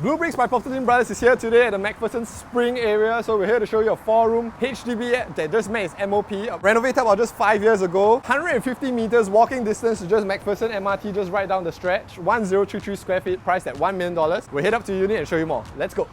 bleubricks by PropertyLimBrothers is here today at the MacPherson Spring area. So we're here to show you a 4-room HDB that just made its MOP. Renovated about just 5 years ago. 150 meters walking distance to just MacPherson MRT, just right down the stretch. 1033 square feet, priced at $1 million. We'll head up to the unit and show you more. Let's go.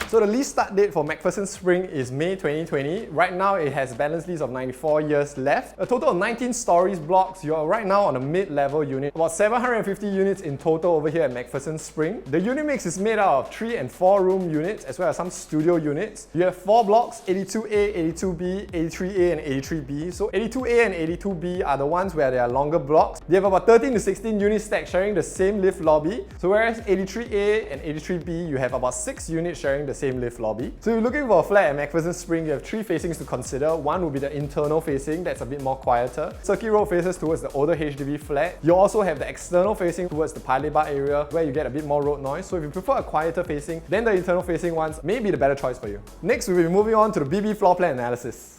So the lease start date for MacPherson Spring is May 2020. Right now it has a balance lease of 94 years left. A total of 19 stories blocks. You're right now on a mid-level unit. About 750 units in total over here at MacPherson Spring. The unit mix is made out of 3 and 4 room units as well as some studio units. You have 4 blocks, 82A, 82B, 83A and 83B. So 82A and 82B are the ones where they are longer blocks. They have about 13 to 16 units stacked sharing the same lift lobby. So whereas 83A and 83B, you have about 6 units sharing the same lift lobby. So if you're looking for a flat at MacPherson Spring, you have 3 facings to consider. One will be the internal facing, that's a bit more quieter. Circuit Road faces towards the older HDB flat. You also have the external facing towards the Lebar area where you get a bit more road noise. So if you prefer a quieter facing, then the internal facing ones may be the better choice for you. Next, we'll be moving on to the BB floor plan analysis.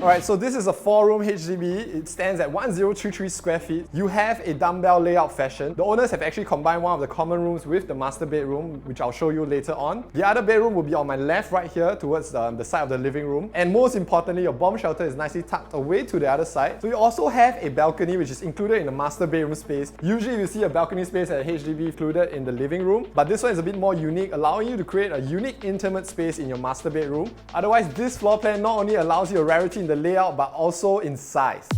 Alright, so this is a 4-room HDB. It stands at 1033 square feet. You have a dumbbell layout fashion. The owners have actually combined one of the common rooms with the master bedroom, which I'll show you later on. The other bedroom will be on my left right here towards the side of the living room. And most importantly, your bomb shelter is nicely tucked away to the other side. So you also have a balcony which is included in the master bedroom space. Usually you see a balcony space at a HDB included in the living room, but this one is a bit more unique, allowing you to create a unique intimate space in your master bedroom. Otherwise, this floor plan not only allows you a rarity in the layout but also in size.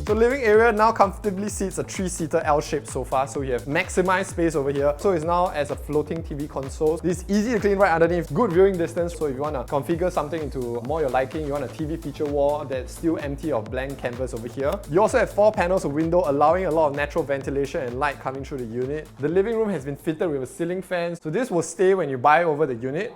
So living area now comfortably seats a 3-seater L-shaped sofa, so you have maximized space over here. So it's now as a floating TV console. This is easy to clean right underneath, good viewing distance, so if you want to configure something into more your liking, you want a TV feature wall that's still empty of blank canvas over here. You also have 4 panels of window allowing a lot of natural ventilation and light coming through the unit. The living room has been fitted with a ceiling fan, so this will stay when you buy over the unit.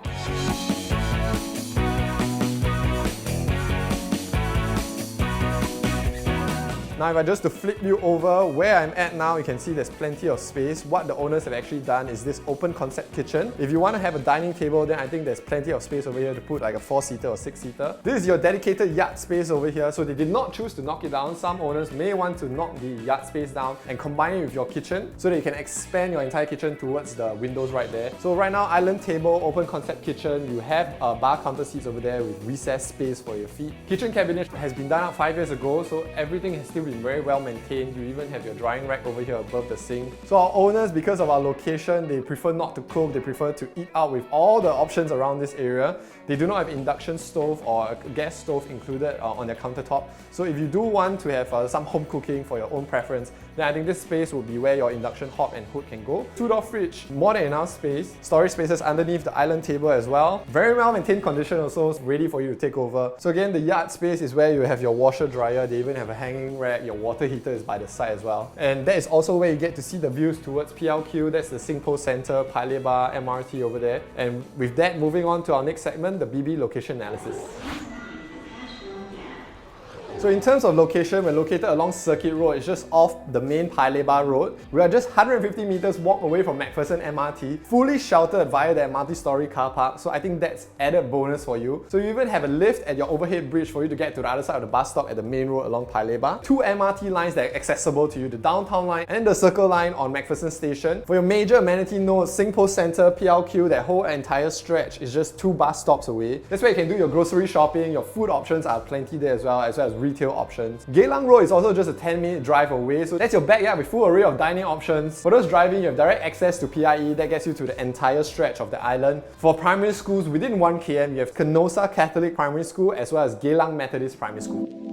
Now if I just to flip you over where I'm at now, you can see there's plenty of space. What the owners have actually done is this open concept kitchen. If you want to have a dining table, then I think there's plenty of space over here to put like a 4-seater or 6-seater. This is your dedicated yard space over here, so they did not choose to knock it down. Some owners may want to knock the yard space down and combine it with your kitchen so that you can expand your entire kitchen towards the windows right there. So right now, island table, open concept kitchen, you have bar counter seats over there with recessed space for your feet. Kitchen cabinet has been done up 5 years ago, so everything has still been very well maintained. You even have your drying rack over here above the sink. So our owners, because of our location, they prefer not to cook, they prefer to eat out with all the options around this area. They do not have induction stove or a gas stove included on their countertop. So if you do want to have some home cooking for your own preference, then I think this space will be where your induction hob and hood can go. 2-door fridge, more than enough space. Storage spaces underneath the island table as well. Very well maintained condition also, ready for you to take over. So again, the yard space is where you have your washer dryer. They even have a hanging rack. Your water heater is by the side as well. And that is also where you get to see the views towards PLQ. That's the SingPost Center, Paya MRT over there. And with that, moving on to our next segment, the BB location analysis. So in terms of location, we're located along Circuit Road. It's just off the main Lebar Road. We are just 150 meters walk away from MacPherson MRT, fully sheltered via the multi-story car park. So I think that's added bonus for you. So you even have a lift at your overhead bridge for you to get to the other side of the bus stop at the main road along Lebar. 2 MRT lines that are accessible to you, the downtown line and the circle line on MacPherson Station. For your major amenity nodes, SingPost Center, PLQ, that whole entire stretch is just 2 bus stops away. That's where you can do your grocery shopping. Your food options are plenty there as well as retail options. Geylang Road is also just a 10-minute drive away, so that's your backyard with full array of dining options. For those driving, you have direct access to PIE that gets you to the entire stretch of the island. For primary schools within 1 km, you have Canosa Catholic Primary School as well as Geylang Methodist Primary School.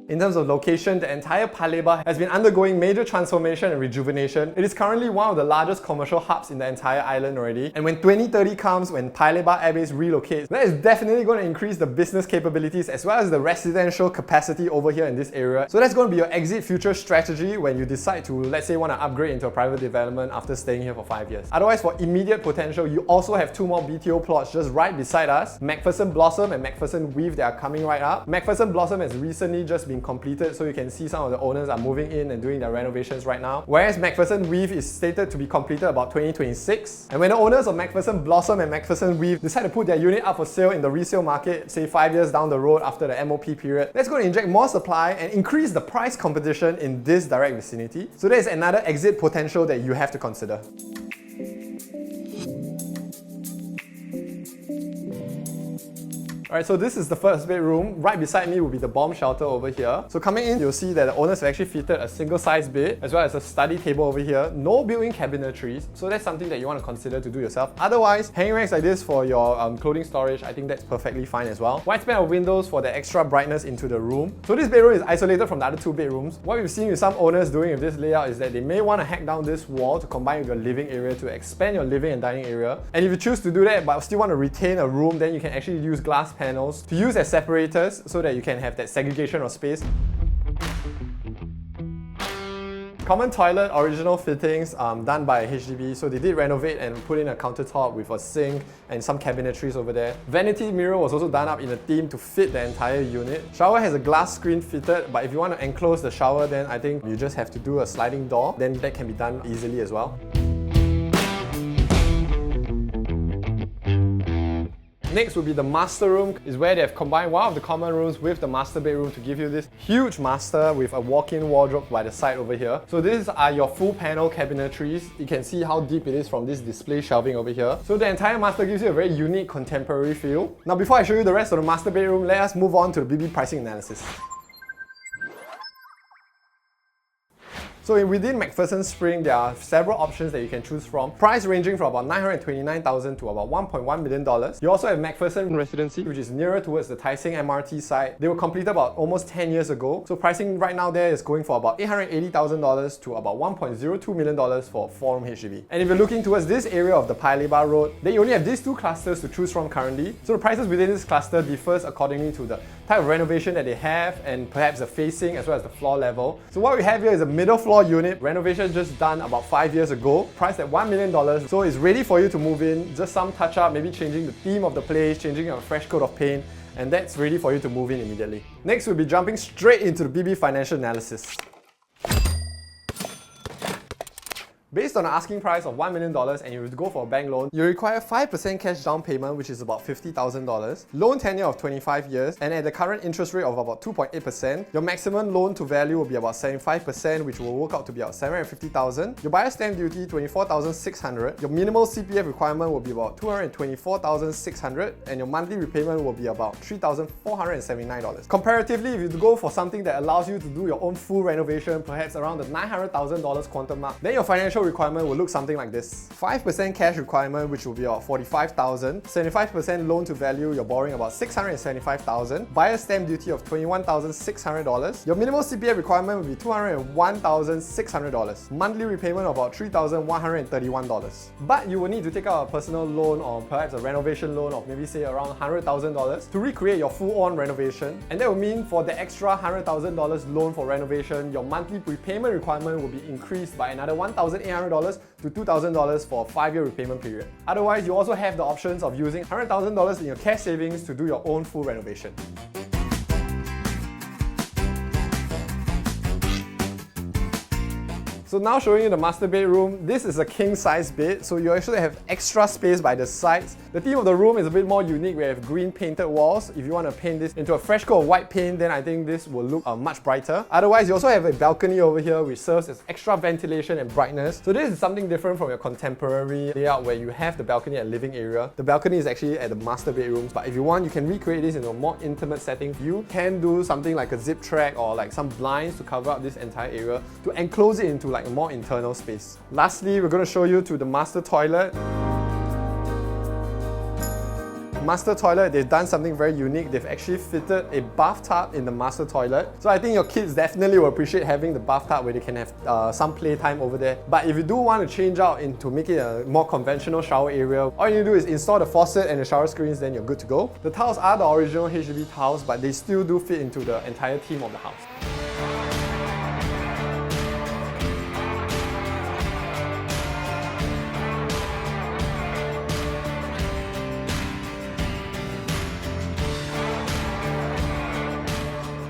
In terms of location, the entire Lebar has been undergoing major transformation and rejuvenation. It is currently one of the largest commercial hubs in the entire island already. And when 2030 comes, when Lebar Airbase relocates, that is definitely going to increase the business capabilities as well as the residential capacity over here in this area. So that's going to be your exit future strategy when you decide to, let's say, want to upgrade into a private development after staying here for 5 years. Otherwise, for immediate potential, you also have 2 more BTO plots just right beside us. MacPherson Blossom and MacPherson Weave that are coming right up. MacPherson Blossom has recently just been been completed, so you can see some of the owners are moving in and doing their renovations right now. Whereas MacPherson Weave is stated to be completed about 2026. And when the owners of MacPherson Blossom and MacPherson Weave decide to put their unit up for sale in the resale market, say 5 years down the road after the MOP period, that's going to inject more supply and increase the price competition in this direct vicinity. So there's another exit potential that you have to consider. Alright, so this is the first bedroom. Right beside me will be the bomb shelter over here. So coming in, you'll see that the owners have actually fitted a single-size bed as well as a study table over here. No built-in cabinetries, so that's something that you want to consider to do yourself. Otherwise, hanging racks like this for your clothing storage, I think that's perfectly fine as well. Wide span of windows for the extra brightness into the room. So this bedroom is isolated from the other two bedrooms. What we've seen with some owners doing with this layout is that they may want to hack down this wall to combine with your living area to expand your living and dining area. And if you choose to do that but still want to retain a room, then you can actually use glass panels to use as separators so that you can have that segregation of space. Common toilet, original fittings done by HDB, so they did renovate and put in a countertop with a sink and some cabinetries over there. Vanity mirror was also done up in a theme to fit the entire unit. Shower has a glass screen fitted, but if you want to enclose the shower, then I think you just have to do a sliding door, then that can be done easily as well. Next would be the master room, is where they have combined one of the common rooms with the master bedroom to give you this huge master with a walk-in wardrobe by the side over here. So these are your full panel cabinetries. You can see how deep it is from this display shelving over here. So the entire master gives you a very unique contemporary feel. Now before I show you the rest of the master bedroom, let us move on to the BB pricing analysis. So within MacPherson Spring, there are several options that you can choose from. Price ranging from about $929,000 to about $1.1 million. You also have MacPherson Residency, which is nearer towards the Tai Seng MRT side. They were completed about almost 10 years ago. So pricing right now there is going for about $880,000 to about $1.02 million for 4-room HDB. And if you're looking towards this area of the Paya Lebar Road, then you only have these two clusters to choose from currently. So the prices within this cluster differs accordingly to the type of renovation that they have and perhaps the facing as well as the floor level. So what we have here is a middle floor unit, renovation just done about 5 years ago, priced at $1 million. So it's ready for you to move in, just some touch up, maybe changing the theme of the place, changing a fresh coat of paint, and that's ready for you to move in immediately. Next, we'll be jumping straight into the BB financial analysis. Based on an asking price of $1 million and you go for a bank loan, you require 5% cash down payment, which is about $50,000, loan tenure of 25 years, and at the current interest rate of about 2.8%, your maximum loan to value will be about 75%, which will work out to be about $750,000. Your buyer's stamp duty, $24,600. Your minimal CPF requirement will be about $224,600, and your monthly repayment will be about $3,479. Comparatively, if you go for something that allows you to do your own full renovation, perhaps around the $900,000 quantum mark, then your financial requirement will look something like this. 5% cash requirement, which will be about $45,000. 75% loan to value, you're borrowing about $675,000. Buyer's stamp duty of $21,600. Your minimal CPF requirement will be $201,600. Monthly repayment of about $3,131. But you will need to take out a personal loan or perhaps a renovation loan of maybe say around $100,000 to recreate your full-on renovation. And that will mean for the extra $100,000 loan for renovation, your monthly repayment requirement will be increased by another $1,800 to $2,000 for a 5-year repayment period. Otherwise, you also have the options of using $100,000 in your cash savings to do your own full renovation. So now showing you the master bedroom. This is a king size bed, so you actually have extra space by the sides. The theme of the room is a bit more unique. We have green painted walls. If you want to paint this into a fresh coat of white paint, then I think this will look much brighter. Otherwise, you also have a balcony over here which serves as extra ventilation and brightness. So this is something different from your contemporary layout where you have the balcony at living area. The balcony is actually at the master bedrooms, but if you want, you can recreate this in a more intimate setting. You can do something like a zip track or like some blinds to cover up this entire area to enclose it into like a more internal space. Lastly, we're going to show you to the master toilet. Master toilet, they've done something very unique. They've actually fitted a bathtub in the master toilet. So I think your kids definitely will appreciate having the bathtub where they can have some playtime over there. But if you do want to change out into make it a more conventional shower area, all you need to do is install the faucet and the shower screens, then you're good to go. The tiles are the original HDB tiles, but they still do fit into the entire theme of the house.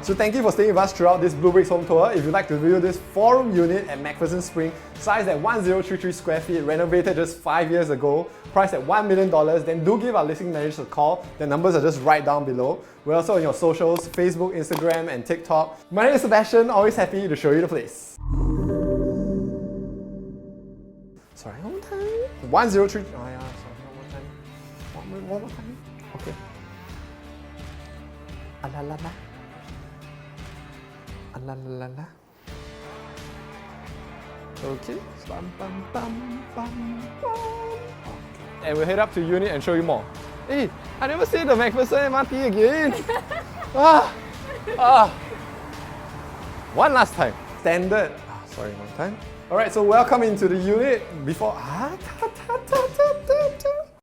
So thank you for staying with us throughout this bleubricks home tour. If you'd like to view this 4-room unit at MacPherson Spring, sized at 1033 square feet, renovated just 5 years ago, priced at $1 million, then do give our listing managers a call. The numbers are just right down below. We're also on your socials, Facebook, Instagram, and TikTok. My name is Sebastian, always happy to show you the place. Sorry, one more time. 103. Oh yeah, sorry, one more time. One more time. Okay. Alalala. Alalala. Okay. Bum, bum, bum, bum, bum. Okay. And we'll head up to unit and show you more. Hey, I never see the MacPherson MRT again. One last time. Standard. Sorry, one time. Alright, so welcome into the unit. Before